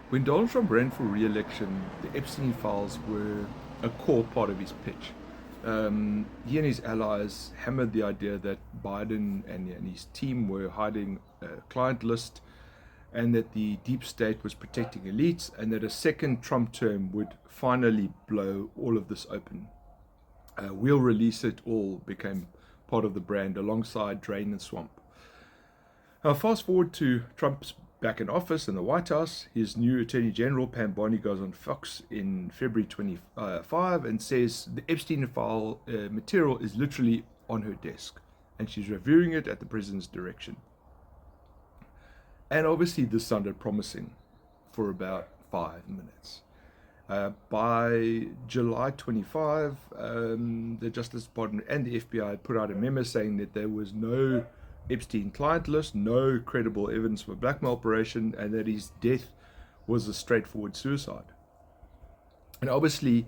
When Donald Trump ran for re-election, the Epstein Files were a core part of his pitch. He and his allies hammered the idea that Biden and his team were hiding a client list, and that the deep state was protecting elites, and that a second Trump term would finally blow all of this open. We'll release it all became part of the brand alongside Drain and Swamp. Now, fast forward to Trump's back in office in the White House. His new Attorney General, Bondi, goes on Fox in February 25 and says the Epstein file material is literally on her desk and she's reviewing it at the president's direction. And obviously, this sounded promising for about 5 minutes. By July 25, the Justice Department and the FBI put out a memo saying that there was no Epstein client list, no credible evidence of a blackmail operation, and that his death was a straightforward suicide. And obviously,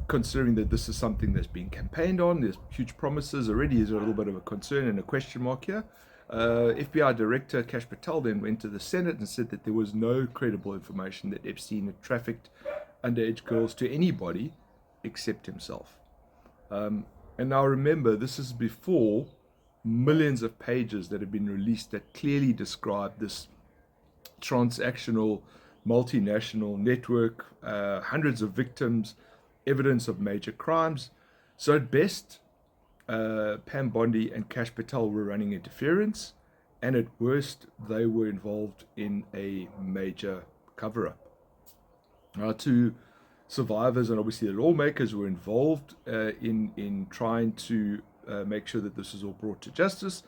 considering that this is something that's being campaigned on, there's huge promises, already is a little bit of a concern and a question mark here. FBI Director Kash Patel then went to the Senate and said that there was no credible information that Epstein had trafficked underage girls to anybody except himself. And now remember, this is before millions of pages that have been released that clearly describe this transactional, multinational network, hundreds of victims, evidence of major crimes. So at best, Bondi and Kash Patel were running interference, and at worst, they were involved in a major cover-up. To survivors and obviously the lawmakers who were involved in trying to make sure that this is all brought to justice,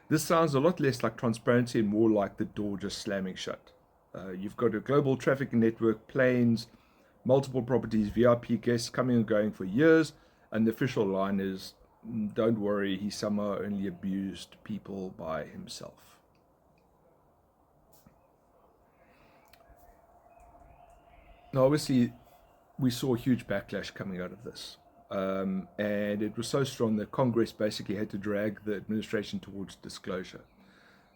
this sounds a lot less like transparency and more like the door just slamming shut. You've got a global trafficking network, planes, multiple properties, VIP guests coming and going for years, and the official line is, don't worry, he somehow only abused people by himself. Now, obviously, we saw a huge backlash coming out of this. And it was so strong that Congress basically had to drag the administration towards disclosure.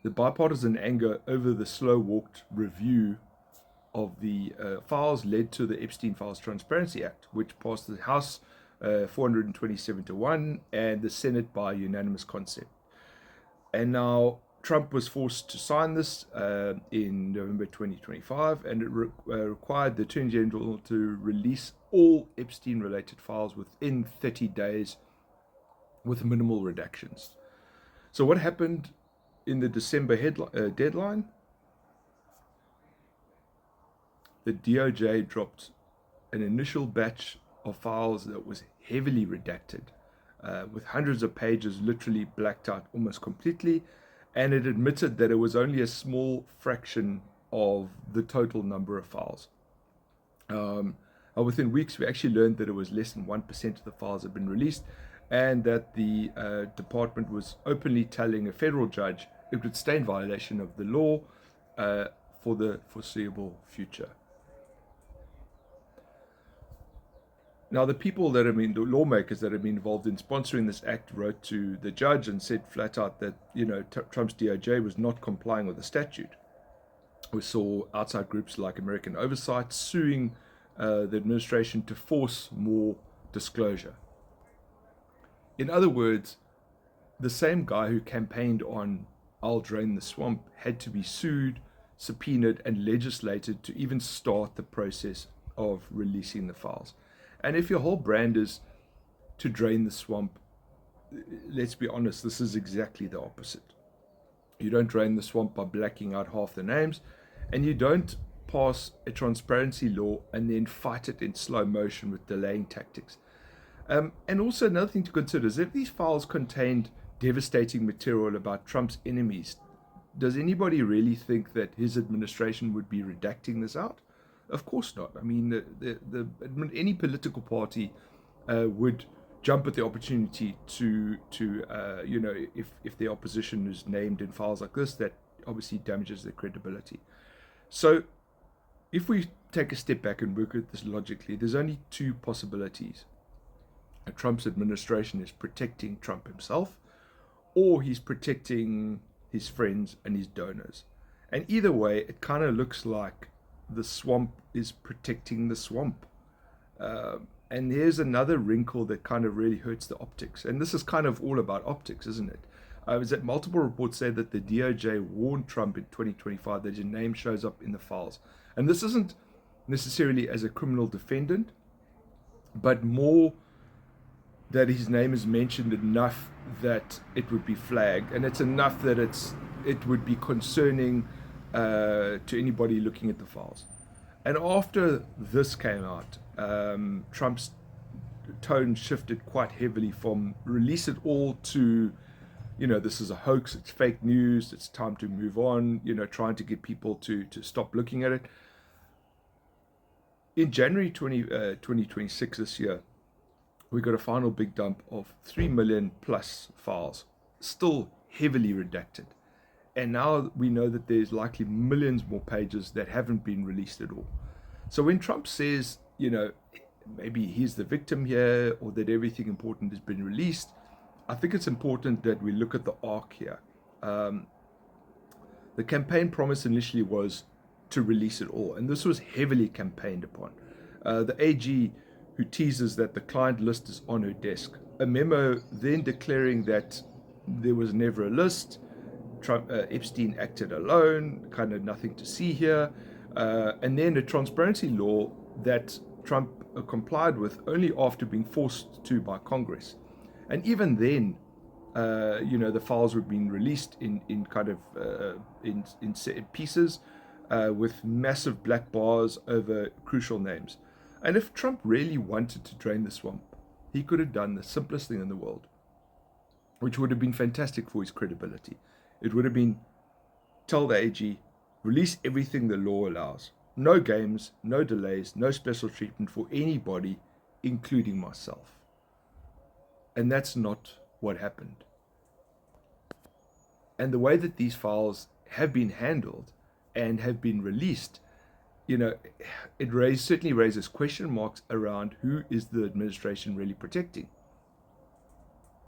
The bipartisan anger over the slow-walked review of the files led to the Epstein Files Transparency Act, which passed the House 427 to 1 and the Senate by unanimous consent. And now Trump was forced to sign this in November 2025, and it required the Attorney General to release all Epstein-related files within 30 days with minimal redactions. So what happened in the December deadline? The DOJ dropped an initial batch of files that was heavily redacted, with hundreds of pages literally blacked out almost completely, and it admitted that it was only a small fraction of the total number of files. Within weeks, we actually learned that it was less than 1% of the files had been released, and that the department was openly telling a federal judge it would stay in violation of the law for the foreseeable future. Now, the lawmakers that have been involved in sponsoring this act wrote to the judge and said flat out that, Trump's DOJ was not complying with the statute. We saw outside groups like American Oversight suing the administration to force more disclosure. In other words, the same guy who campaigned on "I'll drain the swamp" had to be sued, subpoenaed, and legislated to even start the process of releasing the files. And if your whole brand is to drain the swamp, let's be honest, this is exactly the opposite. You don't drain the swamp by blacking out half the names, and you don't pass a transparency law and then fight it in slow motion with delaying tactics. And also another thing to consider is if these files contained devastating material about Trump's enemies, does anybody really think that his administration would be redacting this out? Of course not. I mean, any political party would jump at the opportunity to if the opposition is named in files like this, that obviously damages their credibility. So if we take a step back and work at this logically, there's only two possibilities. Trump's administration is protecting Trump himself, or he's protecting his friends and his donors. And either way, it kind of looks like the swamp is protecting the swamp. And here's another wrinkle that kind of really hurts the optics. And this is kind of all about optics, isn't it? I was at multiple reports say that the DOJ warned Trump in 2025 that your name shows up in the files. And this isn't necessarily as a criminal defendant, but more that his name is mentioned enough that it would be flagged, and it's enough that it would be concerning to anybody looking at the files. And after this came out, Trump's tone shifted quite heavily from release it all to, this is a hoax, it's fake news, it's time to move on, trying to get people to stop looking at it. In January 2026 this year, we got a final big dump of 3 million plus files, still heavily redacted. And now we know that there's likely millions more pages that haven't been released at all. So when Trump says, maybe he's the victim here, or that everything important has been released, I think it's important that we look at the arc here. The campaign promise initially was to release it all, and this was heavily campaigned upon. The AG, who teases that the client list is on her desk, a memo then declaring that there was never a list, Epstein acted alone, kind of nothing to see here, and then a transparency law that Trump complied with only after being forced to by Congress. And even then, the files were being released in pieces with massive black bars over crucial names. And if Trump really wanted to drain the swamp, he could have done the simplest thing in the world, which would have been fantastic for his credibility. It would have been, tell the AG, release everything the law allows. No games, no delays, no special treatment for anybody, including myself. And that's not what happened. And the way that these files have been handled and have been released, it certainly raises question marks around who is the administration really protecting.